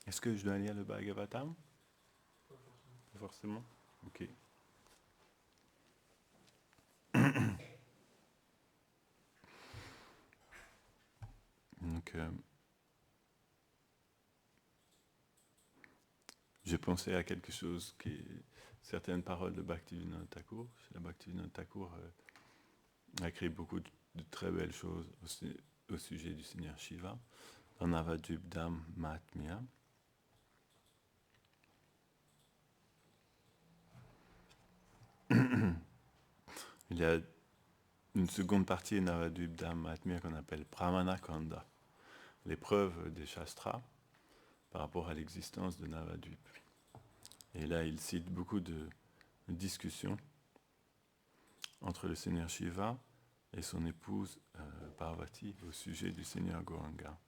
Est-ce que je dois lire le Bhagavatam? Pas forcément. Ok. Donc, j'ai pensé à quelque chose qui est certaines paroles de Bhaktivinoda Thakur. La Bhaktivinoda Thakur a écrit beaucoup de très belles choses au sujet du Seigneur Shiva dans Navadvipdam Mahatmya. Il y a une seconde partie de Navadvipdam Mahatmya qu'on appelle Pramanakanda, l'épreuve des Shastras par rapport à l'existence de Navadvip. Et là, il cite beaucoup de discussions entre le Seigneur Shiva et son épouse Parvati au sujet du Seigneur Gauranga.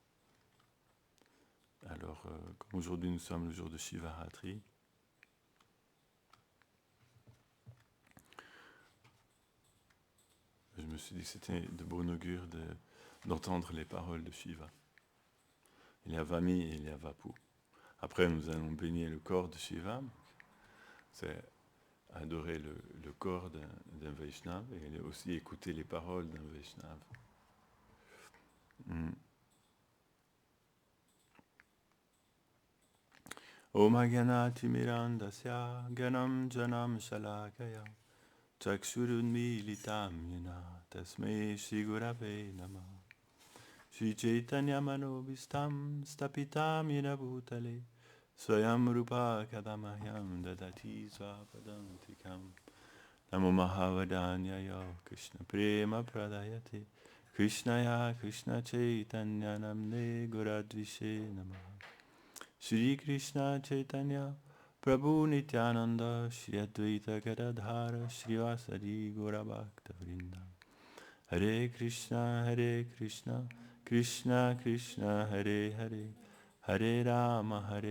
Alors, comme aujourd'hui nous sommes le jour de Shivaratri, je me suis dit que c'était de bon augure d'entendre les paroles de Shiva. Il y a Vami et il y a Vapu. Après, nous allons baigner le corps de Shiva. C'est adorer le corps d'un Vaishnava et aussi écouter les paroles d'un Vaishnava. Om Agyanati Mirandasya Ganam Janam Shalakaya Chakshurunmilitam Yena Tasmai Shri Gurave Namah Shri Chaitanya Manobhistam Stapitam Yena Bhutale Swayam Rupa Kadamahyam Dadati Swapadantikam Namo Mahavadanyaya Krishna Prema Pradayate Krishnaya Krishna Chaitanya Namne Guradvishe Namah Shri Krishna Chaitanya Prabhu Nityananda Shri Advaita Gadadhara Shri Vasari Gaurabhakta Vrinda Hare Krishna Krishna Krishna Hare Hare Hare Rama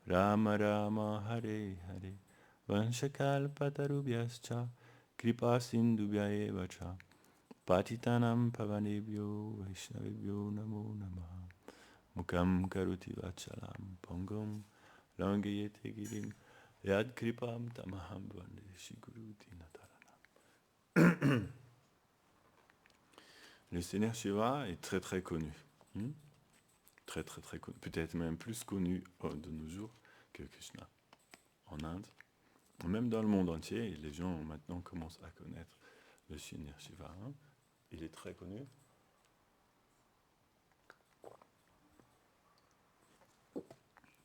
Rama Rama Hare Hare Vanshakalpatarubhyascha Kripa Sindhubhya eva cha Patitanam Pavanebhyo Vaishnavebhyo Namo Namaha Mukam Karuti Vachalam Pongam Langayete Girim Yad Kripam Tamaham Vande Shiguru Dinatarana. Le Seigneur Shiva est très très connu. Très très très connu. Peut-être même plus connu de nos jours que Krishna en Inde. Même dans le monde entier, les gens maintenant commencent à connaître le Seigneur Shiva. Il est très connu.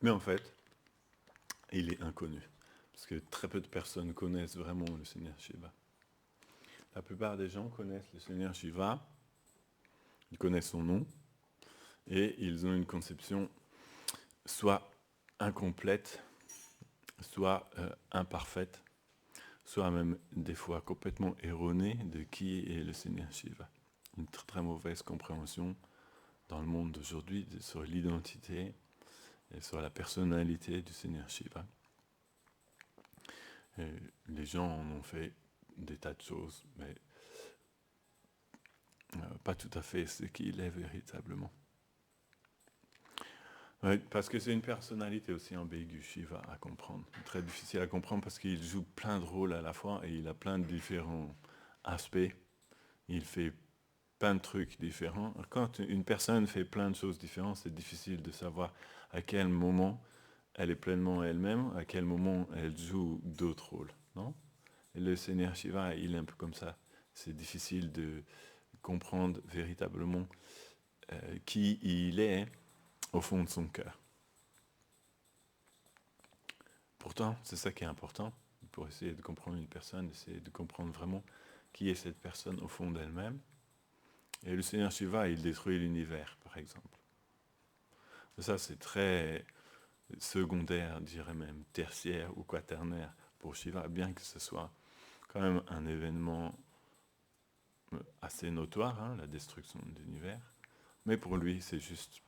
Mais en fait, il est inconnu. Parce que très peu de personnes connaissent vraiment le Seigneur Shiva. La plupart des gens connaissent le Seigneur Shiva, ils connaissent son nom, et ils ont une conception soit incomplète, soit imparfaite, soit même des fois complètement erronée de qui est le Seigneur Shiva. Une très, très mauvaise compréhension dans le monde d'aujourd'hui sur l'identité et sur la personnalité du Seigneur Shiva. Et les gens en ont fait des tas de choses, mais pas tout à fait ce qu'il est véritablement. Ouais, parce que c'est une personnalité aussi ambiguë, Shiva, à comprendre. Très difficile à comprendre parce qu'il joue plein de rôles à la fois et il a plein de différents aspects. Il fait plein de trucs différents. Quand une personne fait plein de choses différentes, c'est difficile de savoir à quel moment elle est pleinement elle-même, à quel moment elle joue d'autres rôles. Non ? Et le Seigneur Shiva, il est un peu comme ça. C'est difficile de comprendre véritablement qui il est au fond de son cœur. Pourtant, c'est ça qui est important, pour essayer de comprendre une personne, essayer de comprendre vraiment qui est cette personne au fond d'elle-même. Et le Seigneur Shiva, il détruit l'univers, par exemple. Ça, c'est très secondaire, je dirais même tertiaire ou quaternaire pour Shiva, bien que ce soit quand même un événement assez notoire, la destruction de l'univers. Mais pour lui, c'est juste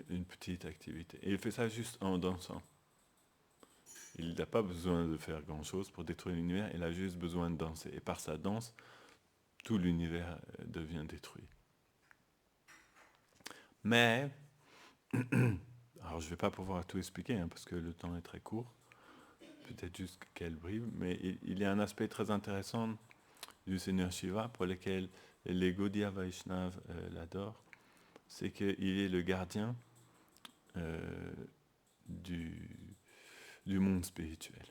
une petite activité. Et il fait ça juste en dansant. Il n'a pas besoin de faire grand-chose pour détruire l'univers, il a juste besoin de danser. Et par sa danse, tout l'univers devient détruit. Mais Alors je ne vais pas pouvoir tout expliquer parce que le temps est très court, peut-être juste quelques bribes, mais il y a un aspect très intéressant du Seigneur Shiva pour lequel les Gaudiya Vaishnav l'adorent, c'est qu'il est le gardien euh, du, du monde spirituel.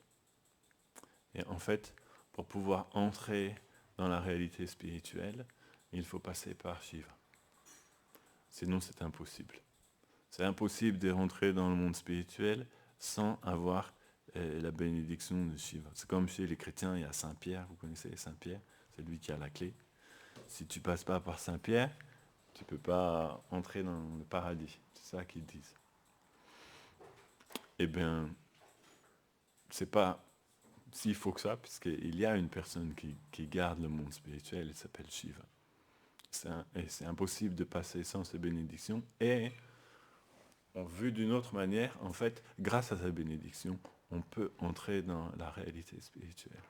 Et en fait, pour pouvoir entrer dans la réalité spirituelle, il faut passer par Shiva. Sinon, c'est impossible. C'est impossible de rentrer dans le monde spirituel sans avoir la bénédiction de Shiva. C'est comme chez les chrétiens, il y a Saint-Pierre, vous connaissez Saint-Pierre, c'est lui qui a la clé. Si tu ne passes pas par Saint-Pierre, tu ne peux pas entrer dans le paradis. C'est ça qu'ils disent. Eh bien, c'est pas s'il faut que ça, puisqu'il y a une personne qui garde le monde spirituel, il s'appelle Shiva. C'est impossible de passer sans ces bénédictions. Et, vu d'une autre manière, en fait, grâce à sa bénédiction, on peut entrer dans la réalité spirituelle.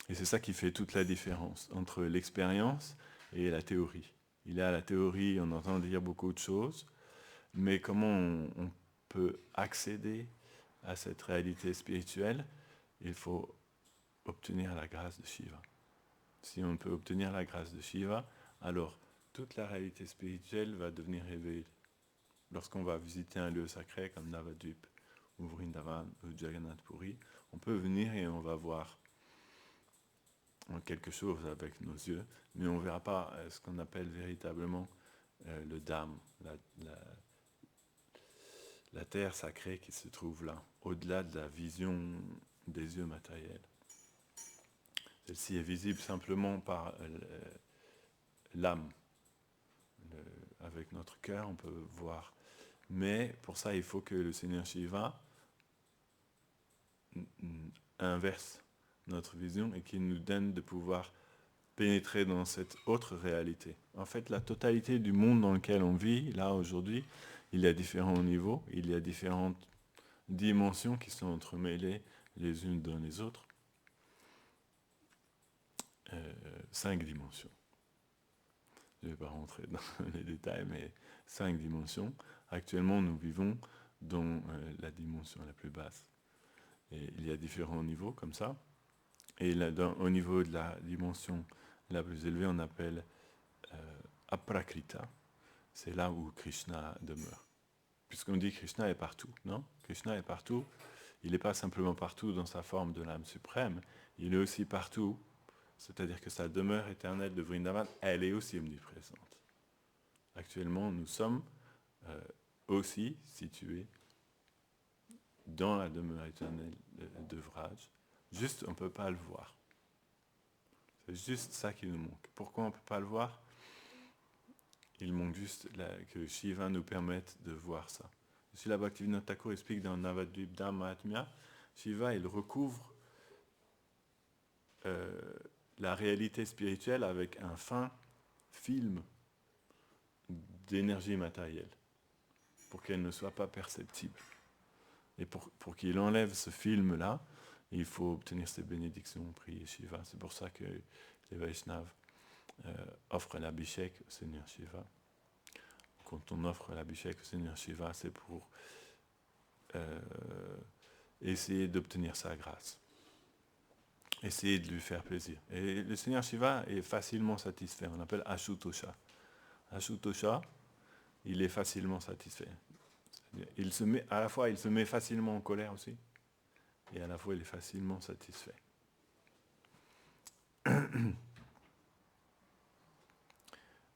Et c'est ça qui fait toute la différence entre l'expérience et la théorie. Il y a la théorie, on entend dire beaucoup de choses, mais comment on peut accéder à cette réalité spirituelle? Il faut obtenir la grâce de Shiva. Si on peut obtenir la grâce de Shiva, alors toute la réalité spirituelle va devenir révélée. Lorsqu'on va visiter un lieu sacré comme Navadvip ou Vrindavan ou Jagannath Puri, on peut venir et on va voir quelque chose avec nos yeux, mais on ne verra pas ce qu'on appelle véritablement le Dham, la terre sacrée qui se trouve là, au-delà de la vision des yeux matériels. Celle-ci est visible simplement par l'âme. Avec notre cœur, on peut voir. Mais pour ça, il faut que le Seigneur Shiva inverse notre vision et qu'il nous donne de pouvoir pénétrer dans cette autre réalité. En fait, la totalité du monde dans lequel on vit, là, aujourd'hui, il y a différents niveaux, il y a différentes dimensions qui sont entremêlées les unes dans les autres. 5 dimensions. Je ne vais pas rentrer dans les détails, mais 5 dimensions. Actuellement, nous vivons dans la dimension la plus basse. Et il y a différents niveaux comme ça. Et là, au niveau de la dimension la plus élevée, on appelle Aprakrita. C'est là où Krishna demeure. Puisqu'on dit Krishna est partout, non? Krishna est partout. Il n'est pas simplement partout dans sa forme de l'âme suprême, il est aussi partout. C'est-à-dire que sa demeure éternelle de Vrindavan, elle est aussi omniprésente. Actuellement, nous sommes aussi situés dans la demeure éternelle de Vraj. Juste, on ne peut pas le voir. C'est juste ça qui nous manque. Pourquoi on ne peut pas le voir? Il manque juste que Shiva nous permette de voir ça. Srila Bhaktivinoda Thakur explique dans Navadvip Mahatmya, Shiva, il recouvre la réalité spirituelle avec un fin film d'énergie matérielle, pour qu'elle ne soit pas perceptible. Et pour qu'il enlève ce film-là, il faut obtenir ses bénédictions, prier Shiva. C'est pour ça que les Vaishnavas offrent l'abhishek au Seigneur Shiva. Quand on offre l'abhishek au Seigneur Shiva, c'est pour essayer d'obtenir sa grâce. Essayer de lui faire plaisir. Et le Seigneur Shiva est facilement satisfait. On l'appelle Ashutosha. Ashutosha, il est facilement satisfait. Il se met, à la fois, il se met facilement en colère aussi, et à la fois, il est facilement satisfait.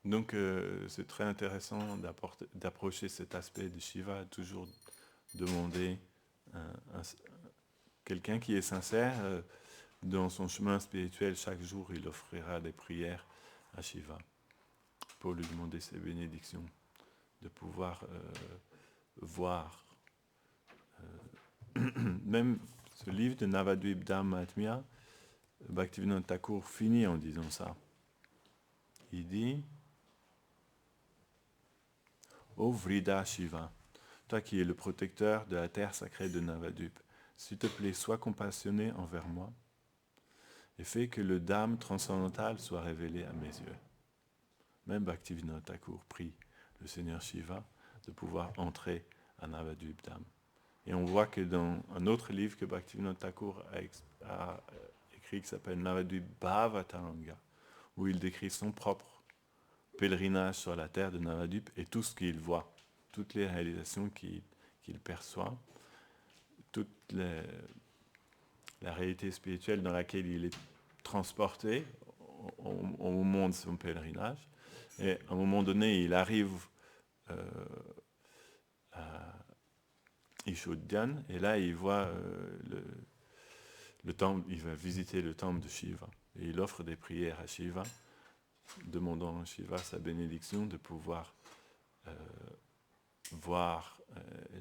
Donc, c'est très intéressant d'approcher cet aspect de Shiva, toujours demander quelqu'un qui est sincère dans son chemin spirituel. Chaque jour, il offrira des prières à Shiva pour lui demander ses bénédictions, de pouvoir voir. Même ce livre de Navadvip Mahatmya, Bhaktivinoda Thakur finit en disant ça. Il dit: Ô Vrida Shiva, toi qui es le protecteur de la terre sacrée de Navadvip, s'il te plaît, sois compassionné envers moi et fais que le Dham transcendantal soit révélé à mes yeux. Même Bhaktivinoda Thakur prie le Seigneur Shiva de pouvoir entrer à Navadvip Dham. Et on voit que dans un autre livre que Bhaktivinoda Thakur a écrit, qui s'appelle Navadvip Bhavataranga, où il décrit son propre pèlerinage sur la terre de Navadvip et tout ce qu'il voit, toutes les réalisations qu'il perçoit, toute la réalité spirituelle dans laquelle il est transporté au moment de son pèlerinage. Et à un moment donné, il arrive à Ishodhyan, et là, il voit le temple, il va visiter le temple de Shiva. Et il offre des prières à Shiva, demandant à Shiva sa bénédiction de pouvoir voir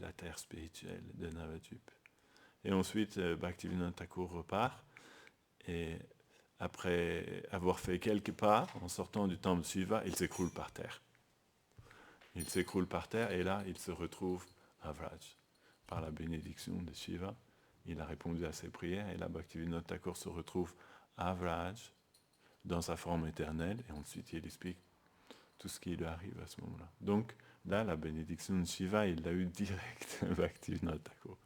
la terre spirituelle de Navadvip. Et ensuite, Bhaktivinoda Thakur repart, et après avoir fait quelques pas, en sortant du temple de Shiva, il s'écroule par terre. Il s'écroule par terre, et là, il se retrouve à Vraj. Par la bénédiction de Shiva, il a répondu à ses prières, et là, Bhaktivinoda Thakur se retrouve à Vraj, dans sa forme éternelle, et ensuite il explique tout ce qui lui arrive à ce moment-là. Donc, là, la bénédiction de Shiva, il l'a eu direct, Bhaktivinoda Thakur.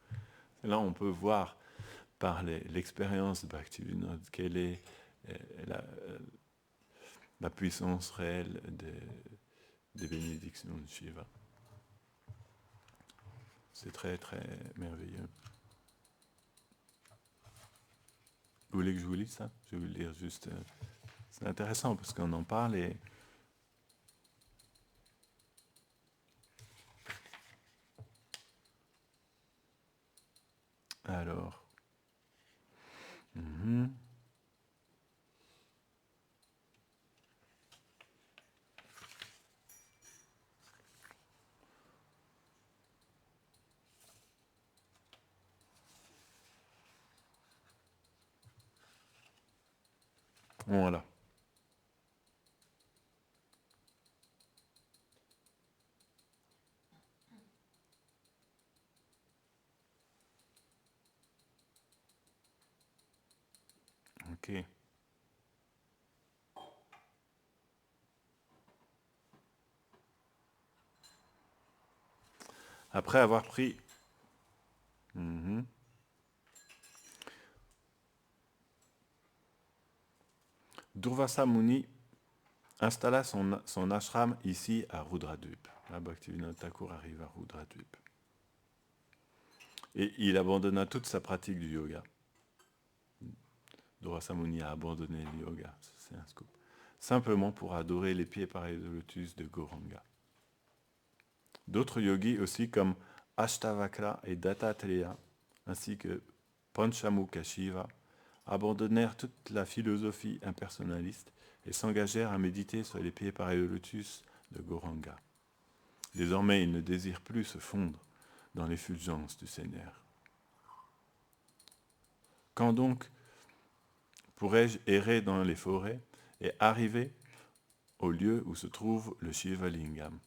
Et là, on peut voir par l'expérience de Bhaktivinoda quelle est la puissance réelle des bénédictions de Shiva. C'est très, très merveilleux. Vous voulez que je vous lise ça? Je vais vous le lire juste. C'est intéressant parce qu'on en parle et... Alors... Voilà. Ok. Après avoir pris... Durvasa Muni installa son ashram ici à Rudradvip. Là, Bhaktivinoda Thakur arrive à Rudradvip. Et il abandonna toute sa pratique du yoga. Durvasa Muni a abandonné le yoga, c'est un scoop. Simplement pour adorer les pieds pareils de lotus de Gauranga. D'autres yogis aussi comme Ashtavakra et Dattatreya, ainsi que Panchamukha Shiva, abandonnèrent toute la philosophie impersonnaliste et s'engagèrent à méditer sur les pieds pareils de lotus de Gauranga. Désormais, ils ne désirent plus se fondre dans l'effulgence du Seigneur. Quand donc pourrais-je errer dans les forêts et arriver au lieu où se trouve le Shiva Lingam?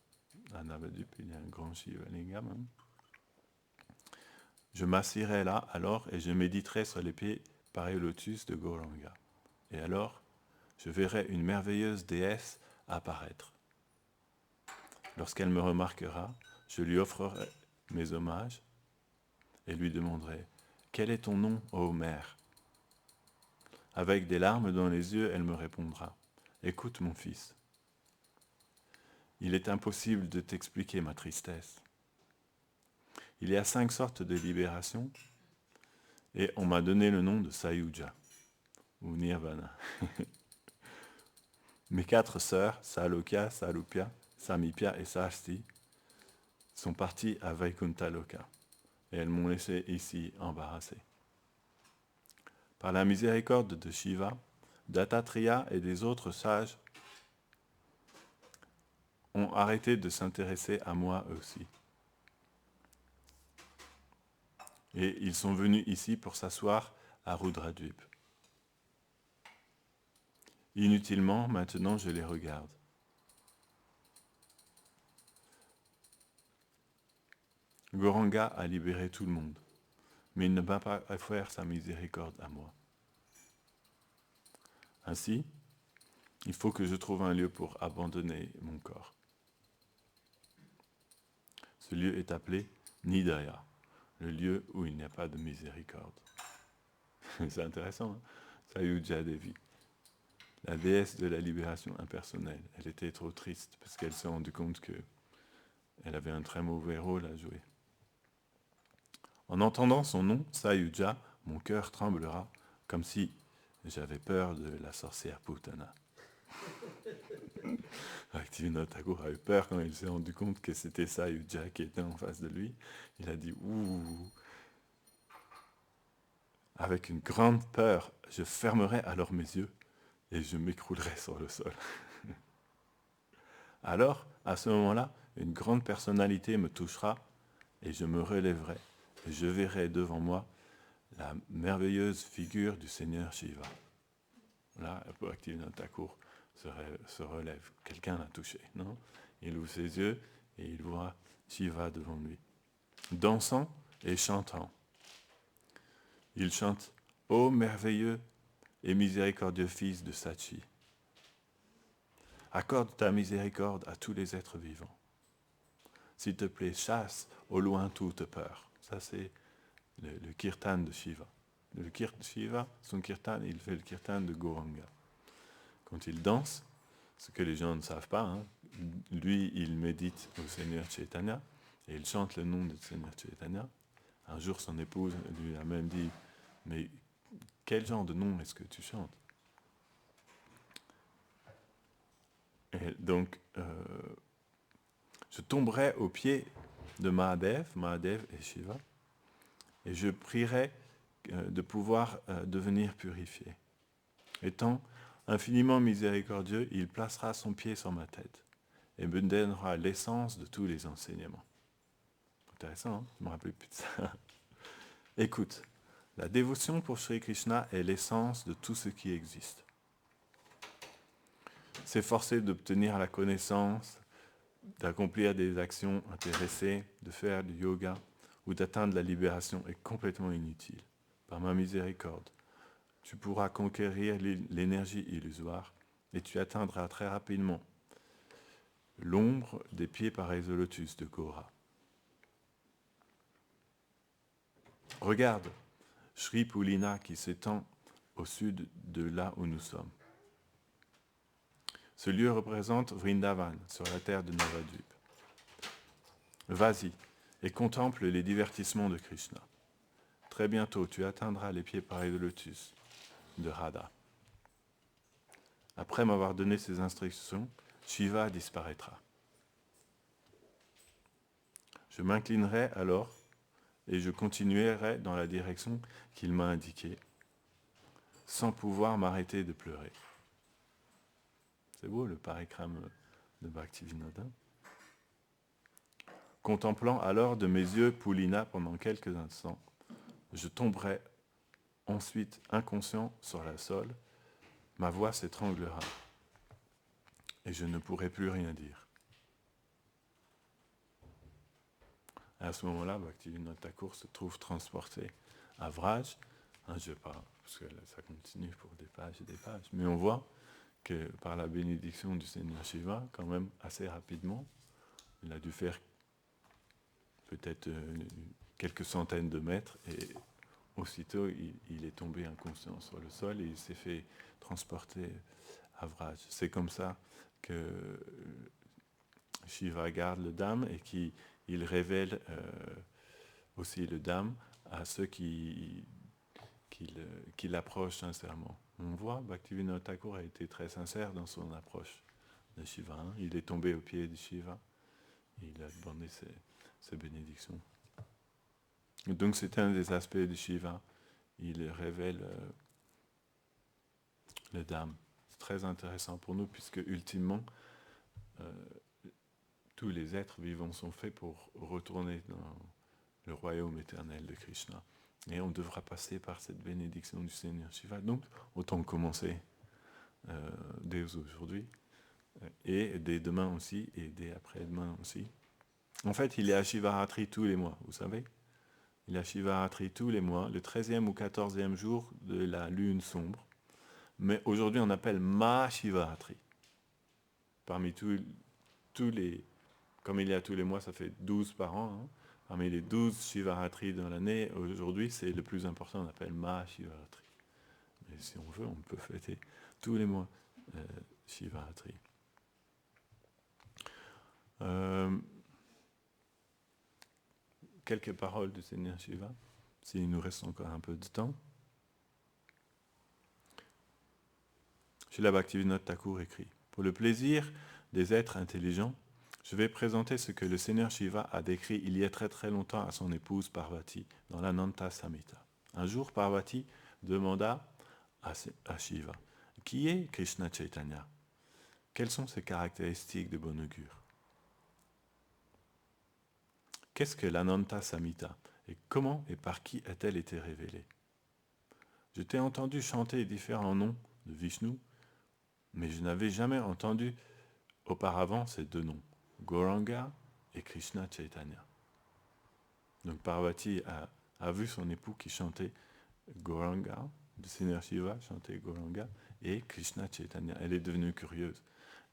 À Navadvip, il y a un grand Shiva Lingam. Je m'assirai là alors et je méditerai sur les pieds pareils au lotus de Gauranga. Et alors, je verrai une merveilleuse déesse apparaître. Lorsqu'elle me remarquera, je lui offrerai mes hommages et lui demanderai « Quel est ton nom, ô mère ?» Avec des larmes dans les yeux, elle me répondra « Écoute, mon fils, il est impossible de t'expliquer ma tristesse. Il y a 5 sortes de libération et on m'a donné le nom de Sayuja, ou Nirvana. Mes 4 sœurs, Salokya, Salupya, Samipya et Sasti, sont parties à Vaikuntha Loka et elles m'ont laissé ici embarrassé. Par la miséricorde de Shiva, Dattatreya et des autres sages ont arrêté de s'intéresser à moi aussi. Et ils sont venus ici pour s'asseoir à Rudradvip. Inutilement, maintenant je les regarde. Gauranga a libéré tout le monde, mais il ne va pas offrir sa miséricorde à moi. Ainsi, il faut que je trouve un lieu pour abandonner mon corps. Ce lieu est appelé Nidaya, le lieu où il n'y a pas de miséricorde. C'est intéressant, hein? Sayuja Devi, la déesse de la libération impersonnelle. Elle était trop triste parce qu'elle s'est rendue compte qu'elle avait un très mauvais rôle à jouer. En entendant son nom, Sayuja, mon cœur tremblera comme si j'avais peur de la sorcière Putana. Bhaktivinoda Thakur a eu peur quand il s'est rendu compte que c'était Sayuja qui était en face de lui. Il a dit « Ouh !» Avec une grande peur, je fermerai alors mes yeux et je m'écroulerai sur le sol. Alors, à ce moment-là, une grande personnalité me touchera et je me relèverai et je verrai devant moi la merveilleuse figure du Seigneur Shiva. Là, Bhaktivinoda Thakur se relève. Quelqu'un l'a touché, non? Il ouvre ses yeux et il voit Shiva devant lui, dansant et chantant. Il chante « Ô merveilleux et miséricordieux fils de Sachi, accorde ta miséricorde à tous les êtres vivants. S'il te plaît, chasse au loin toute peur. » Ça, c'est le kirtan de Shiva. Le Shiva, son kirtan, il fait le kirtan de Gauranga. Quand il danse, ce que les gens ne savent pas, hein, lui, il médite au Seigneur Chaitanya et il chante le nom du Seigneur Chaitanya. Un jour, son épouse lui a même dit « Mais quel genre de nom est-ce que tu chantes ?» Et donc, je tomberai aux pieds de Mahadev et Shiva, et je prierai de pouvoir devenir purifié. Étant infiniment miséricordieux, il placera son pied sur ma tête et me donnera l'essence de tous les enseignements. Intéressant, hein? Je ne me rappelle plus de ça. Écoute, la dévotion pour Sri Krishna est l'essence de tout ce qui existe. S'efforcer d'obtenir la connaissance, d'accomplir des actions intéressées, de faire du yoga ou d'atteindre la libération est complètement inutile. Par ma miséricorde, tu pourras conquérir l'énergie illusoire et tu atteindras très rapidement l'ombre des pieds pareils au lotus de Gora. Regarde, Sri Pulina qui s'étend au sud de là où nous sommes. Ce lieu représente Vrindavan, sur la terre de Navadvip. Vas-y et contemple les divertissements de Krishna. Très bientôt, tu atteindras les pieds pareils de lotus de Radha. Après m'avoir donné ces instructions, Shiva disparaîtra. Je m'inclinerai alors et je continuerai dans la direction qu'il m'a indiquée, sans pouvoir m'arrêter de pleurer. C'est beau le parikram de Bhaktivinoda. Contemplant alors de mes yeux Pulina pendant quelques instants, je tomberai ensuite inconscient sur la sol, ma voix s'étranglera et je ne pourrai plus rien dire. À ce moment-là, Bhaktivinoda Thakur se trouve transporté à Vraj. Je ne vais pas, parce que là, ça continue pour des pages et des pages, mais on voit que par la bénédiction du Seigneur Shiva, quand même assez rapidement, il a dû faire peut-être quelques centaines de mètres et aussitôt il est tombé inconscient sur le sol et il s'est fait transporter à Vraj. C'est comme ça que Shiva garde le Dham et qu'il révèle aussi le Dham à ceux qui l'approchent sincèrement. On voit, Bhaktivinoda Thakur a été très sincère dans son approche de Shiva. Hein. Il est tombé aux pieds de Shiva. Et il a demandé ses bénédictions. Et donc c'est un des aspects de Shiva. Il révèle le Dham. C'est très intéressant pour nous puisque ultimement, tous les êtres vivants sont faits pour retourner dans le royaume éternel de Krishna. Et on devra passer par cette bénédiction du Seigneur Shiva. Donc, autant commencer dès aujourd'hui, et dès demain aussi, et dès après-demain aussi. En fait, il est à Shivaratri tous les mois, vous savez. Il est à Shivaratri tous les mois, le 13e ou 14e jour de la lune sombre. Mais aujourd'hui, on appelle Ma Shivaratri. Parmi tous les comme il y a tous les mois, ça fait 12 par an. Hein. Parmi les 12 Shivaratri dans l'année, aujourd'hui, c'est le plus important, on appelle Maha-Shivaratri. Mais si on veut, on peut fêter tous les mois Shivaratri. Quelques paroles du Seigneur Shiva, s'il nous reste encore un peu de temps. Srila Bhaktivinoda Thakur écrit « Pour le plaisir des êtres intelligents, je vais présenter ce que le Seigneur Shiva a décrit il y a très très longtemps à son épouse Parvati dans l'Ananta Samhita. Un jour, Parvati demanda à Shiva « Qui est Krishna Chaitanya? Quelles sont ses caractéristiques de bon augure? Qu'est-ce que l'Ananta Samhita et comment et par qui a-t-elle été révélée? Je t'ai entendu chanter différents noms de Vishnu, mais je n'avais jamais entendu auparavant ces deux noms, Gauranga et Krishna Chaitanya. » Donc Parvati a vu son époux qui chantait Gauranga, le Seigneur Shiva chantait Gauranga, et Krishna Chaitanya. Elle est devenue curieuse.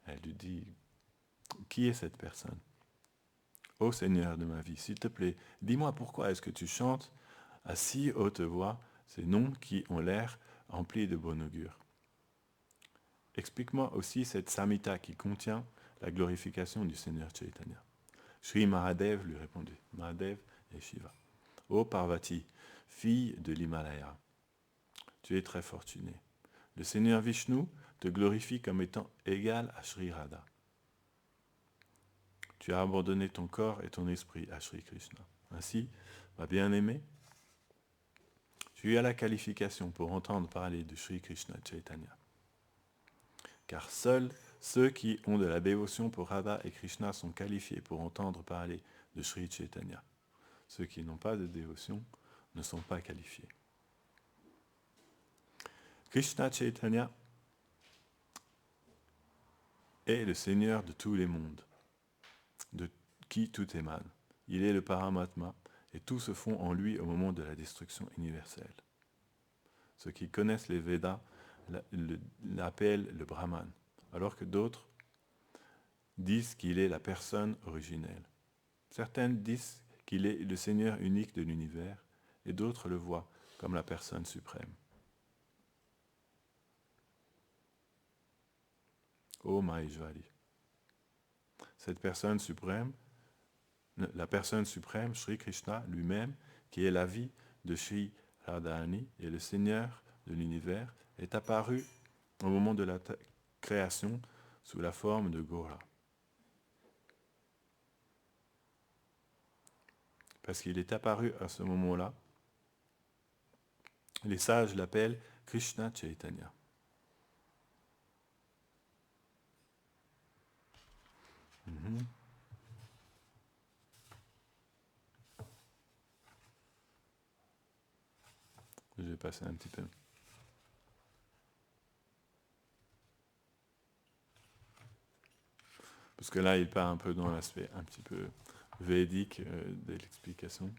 Elle lui dit, qui est cette personne? Ô Seigneur de ma vie, s'il te plaît, dis-moi pourquoi est-ce que tu chantes à si haute voix ces noms qui ont l'air emplis de bon augure. Explique-moi aussi cette Samhita qui contient la glorification du Seigneur Chaitanya. Sri Mahadev lui répondit, Mahadev et Shiva. Ô Parvati, fille de l'Himalaya, tu es très fortunée. Le Seigneur Vishnu te glorifie comme étant égal à Sri Radha. Tu as abandonné ton corps et ton esprit à Sri Krishna. Ainsi, ma bien-aimée, tu as la qualification pour entendre parler de Sri Krishna Chaitanya. Car seuls ceux qui ont de la dévotion pour Radha et Krishna sont qualifiés pour entendre parler de Sri Chaitanya. Ceux qui n'ont pas de dévotion ne sont pas qualifiés. Krishna Chaitanya est le Seigneur de tous les mondes, de qui tout émane. Il est le Paramatma et tout se fond en lui au moment de la destruction universelle. Ceux qui connaissent les Védas l'appellent le Brahman, alors que d'autres disent qu'il est la personne originelle. Certaines disent qu'il est le Seigneur unique de l'univers et d'autres le voient comme la personne suprême. Ô Maheshwari, cette personne suprême, la personne suprême, Sri Krishna lui-même, qui est la vie de Sri Radharani et le Seigneur de l'univers, est apparu au moment de la création sous la forme de Gora. Parce qu'il est apparu à ce moment-là, les sages l'appellent Krishna Chaitanya. Je vais passer un petit peu. Parce que là, il part un peu dans l'aspect un petit peu védique de l'explication.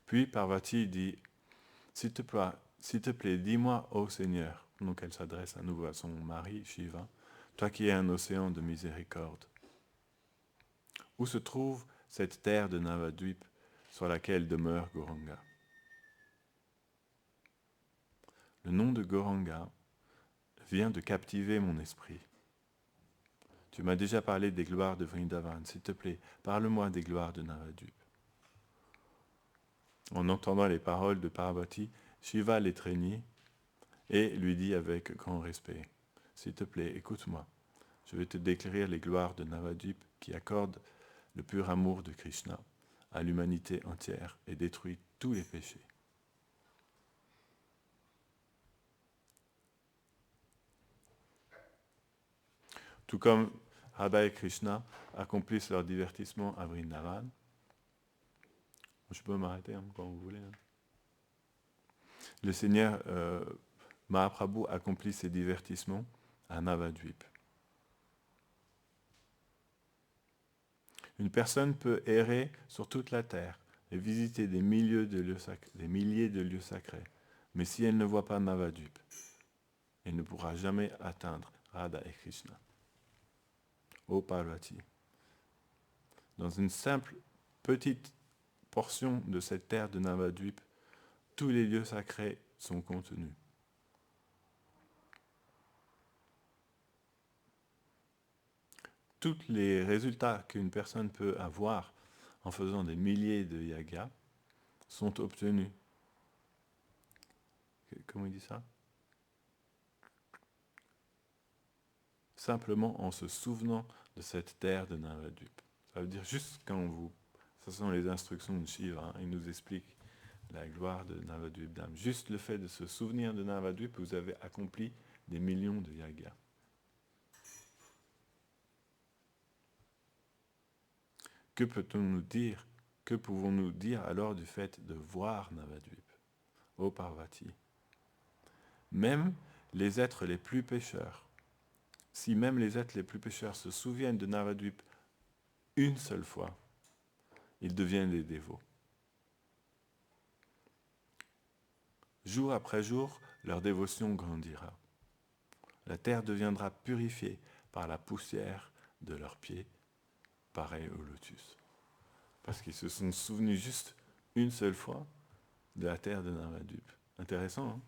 Puis Parvati dit, s'il te plaît, dis-moi, ô Seigneur, donc elle s'adresse à nouveau à son mari, Shiva, toi qui es un océan de miséricorde, où se trouve cette terre de Navadvip sur laquelle demeure Gauranga? Le nom de Gauranga vient de captiver mon esprit. Tu m'as déjà parlé des gloires de Vrindavan, s'il te plaît, parle-moi des gloires de Navadvip. En entendant les paroles de Parvati, Shiva l'étreignit et lui dit avec grand respect, « S'il te plaît, écoute-moi, je vais te décrire les gloires de Navadvip qui accordent le pur amour de Krishna à l'humanité entière et détruit tous les péchés. » Tout comme Radha et Krishna accomplissent leur divertissement à Vrindavan. Je peux m'arrêter quand vous voulez. Le Seigneur Mahaprabhu accomplit ses divertissements à Navadvip. Une personne peut errer sur toute la terre, et visiter des milliers de lieux sacrés. Mais si elle ne voit pas Navadup, elle ne pourra jamais atteindre Radha et Krishna. Ô Parvati, dans une simple petite portion de cette terre de Navadup, tous les lieux sacrés sont contenus. Tous les résultats qu'une personne peut avoir en faisant des milliers de yagas sont obtenus. Comment il dit ça? Simplement en se souvenant de cette terre de Navadup. Ça veut dire juste quand vous... Ce sont les instructions de Shiva, hein, il nous explique la gloire de Navadup Dham. Juste le fait de se souvenir de Navadup, vous avez accompli des millions de yagas. Que peut-on nous dire? Que pouvons-nous dire alors du fait de voir Navadup? Ô Parvati, même les êtres les plus pécheurs, si même les êtres les plus pécheurs se souviennent de Navadup une seule fois, ils deviennent des dévots. Jour après jour, leur dévotion grandira. La terre deviendra purifiée par la poussière de leurs pieds, pareil au lotus. Parce qu'ils se sont souvenus juste une seule fois de la terre de Navadup. Intéressant, hein?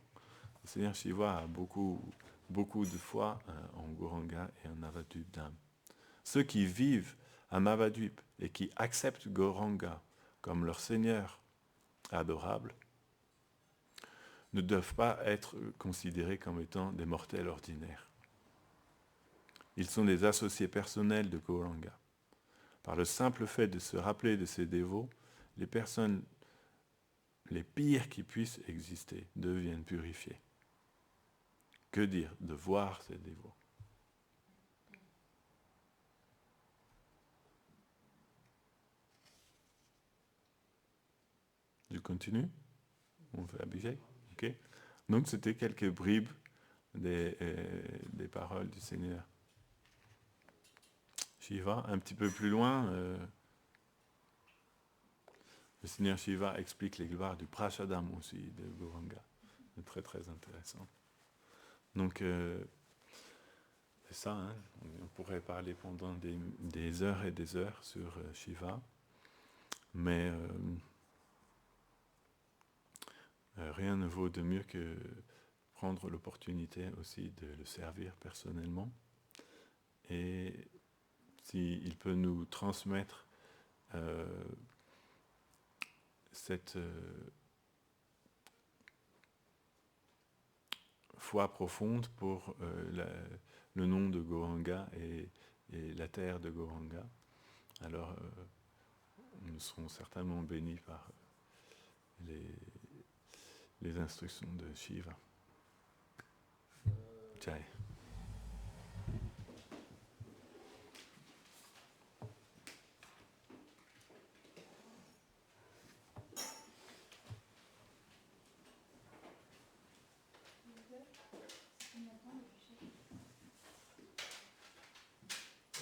Le Seigneur Shiva a beaucoup de foi en Gauranga et en Navadup Dham. Ceux qui vivent à Navadup et qui acceptent Gauranga comme leur Seigneur adorable ne doivent pas être considérés comme étant des mortels ordinaires. Ils sont des associés personnels de Gauranga. Par le simple fait de se rappeler de ces dévots, les personnes les pires qui puissent exister deviennent purifiées. Que dire de voir ces dévots? Je continue? On fait Abhishek? Ok. Donc c'était quelques bribes des paroles du Seigneur Shiva. Un petit peu plus loin, le Seigneur Shiva explique les gloires du Prashadam aussi, de Gauranga. C'est très très intéressant. Donc c'est ça, hein. On pourrait parler pendant des heures et des heures sur Shiva, mais rien ne vaut de mieux que prendre l'opportunité aussi de le servir personnellement. Et s'il peut nous transmettre cette foi profonde pour le nom de Gauranga et la terre de Gauranga, alors nous serons certainement bénis par les instructions de Shiva. Jai.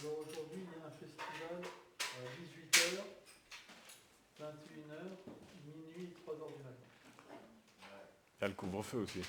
Alors aujourd'hui, il y a un festival à 18h, 21h, minuit, 3h du matin. Il y a le couvre-feu aussi.